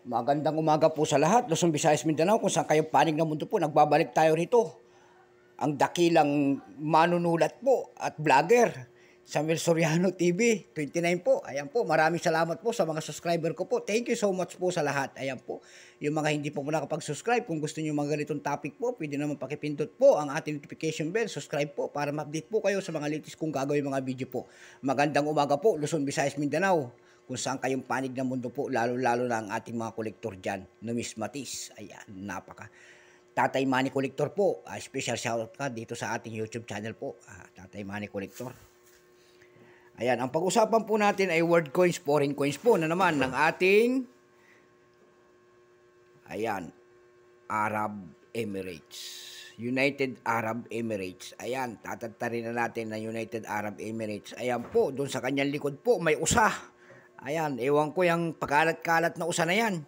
Magandang umaga po sa lahat, Luzon, Visayas, Mindanao, kung saan kayo panig ng mundo po. Nagbabalik tayo rito. Ang dakilang manunulat po at vlogger, Samuel Soriano TV, 29 po. Ayan po, maraming salamat po sa mga subscriber ko po. Thank you so much po sa lahat. Ayan po, yung mga hindi po nakapag-subscribe, kung gusto niyo mga ganitong topic po, pwede naman pakipindot po ang ating notification bell, subscribe po para ma-update po kayo sa mga latest kong gagawin mga video po. Magandang umaga po, Luzon, Visayas, Mindanao, kung saan kayong panig ng mundo po, lalo-lalo na ang ating mga kolektor dyan, numismatis. Ayan, napaka. Tatay Manny Collector po, special shoutout ka dito sa ating YouTube channel po, Tatay Manny Collector. Ayan, ang pag-usapan po natin ay world coins, foreign coins po na naman ng ating, ayan, Arab Emirates. United Arab Emirates. Ayan, tatatarin na natin na United Arab Emirates. Ayan po, doon sa kanyang likod po, may usa. Ayan, ewan ko yung pagkalat-kalat na usa na yan.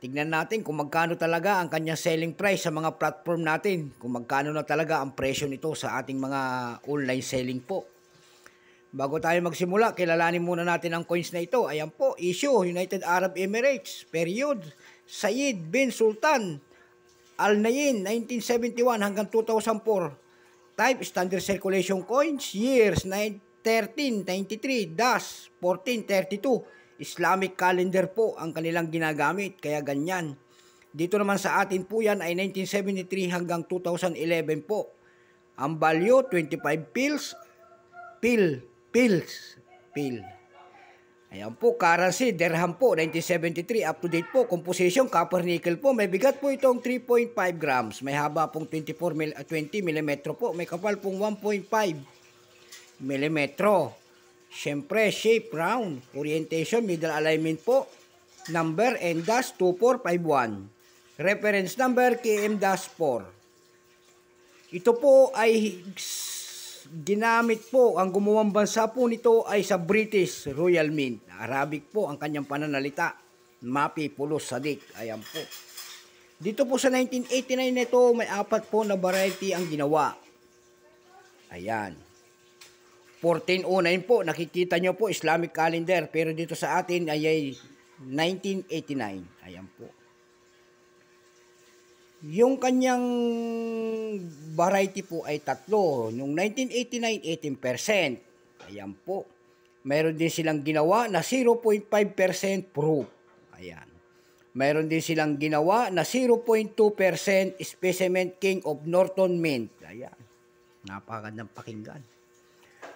Tignan natin kung magkano talaga ang kanyang selling price sa mga platform natin. Kung magkano na talaga ang presyo nito sa ating mga online selling po. Bago tayo magsimula, kilalanin muna natin ang coins na ito. Ayan po, issue, United Arab Emirates, period, Sayyid bin Sultan Al Nahyan, 1971 hanggang 2004. Type, standard circulation coins, years, 1393-1432. Islamic calendar po ang kanilang ginagamit, kaya ganyan. Dito naman sa atin po yan ay 1973 hanggang 2011 po. Ang value, 25 pills. Ayan po, currency, dirham po, 1973, up to date po. Composition, copper nickel po. May bigat po itong 3.5 grams. May haba pong 20 mm po. May kapal pong 1.5 mm. Siyempre, shape round. Orientation, middle alignment po. Number, N-2451. Reference number, KM-4. Ito po ay ginamit po, ang gumawang bansa po nito ay sa British Royal Mint. Arabic po ang kanyang pananalita. Mapi, Pulos, Sadik. Ayan po. Dito po sa 1989 nito, may 4 po na variety ang ginawa. Ayan. 1409 po, nakikita nyo po, Islamic calendar. Pero dito sa atin ay 1989. Ayan po. Yung kanyang variety po ay 3. Nung 1989, 18%. Ayan po. Mayroon din silang ginawa na 0.5% proof. Ayan. Mayroon din silang ginawa na 0.2% Specimen King of Norton Mint. Ayan. Napakagandang pakinggan.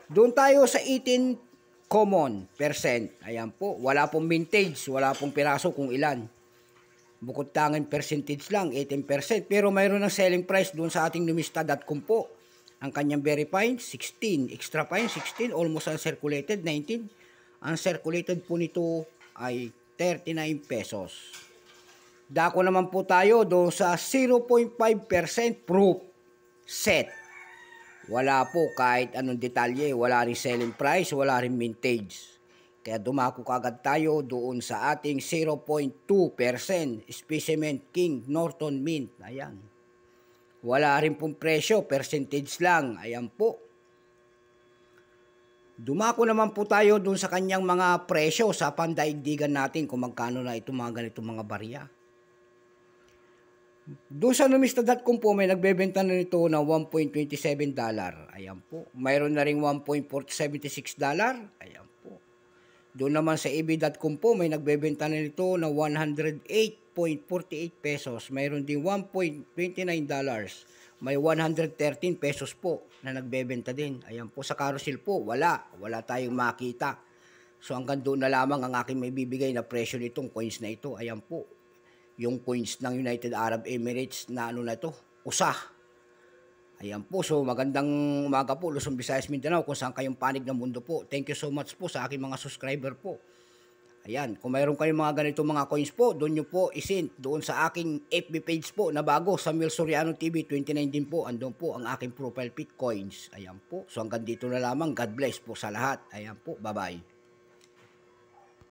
Doon tayo sa 18 common percent. Ayan po. Wala pong vintage. Wala pong piraso kung ilan. Bukod tanging percentage lang, 18%. Pero mayroon ng selling price doon sa ating numista.com po. Ang kanyang very fine, 16. Extra fine, 16. Almost uncirculated, 19. Uncirculated po nito ay 39 pesos. Dako naman po tayo doon sa 0.5% proof set. Wala po kahit anong detalye, wala rin selling price, wala rin vintage. Kaya dumako kagad tayo doon sa ating 0.2% Specimen King Norton Mint. Ayan. Wala rin pong presyo, percentage lang. Ayan po. Dumako naman po tayo doon sa kanyang mga presyo sa pandaigdigan natin kung magkano na itong mga ganitong mga barya. Doon sa numista.com po may nagbebenta na nito ng $1.27. Ayan po. Mayroon na ring $1.76. Ayan po. Doon naman sa eb.com po may nagbebenta na nito ng 108.48 pesos. Mayroon din $1.29. May 113 pesos po na nagbebenta din. Ayan po. Sa carousel po, wala tayong makita. So hanggang doon na lamang ang aking may bibigay na presyo nitong coins na ito. Ayan po. Yung coins ng United Arab Emirates na ano na ito, USA. Ayan po, so magandang umaga po, Luzon, Visayas, Mindanao, kung saan kayong panig ng mundo po. Thank you so much po sa aking mga subscriber po. Ayan, kung mayroon kayong mga ganito mga coins po, doon nyo po isend doon sa aking FB page po na bago, Samuel Soriano TV, 29 din po, andun po ang aking profile pic coins. Ayan po, so hanggang dito na lamang, God bless po sa lahat. Ayan po, bye-bye.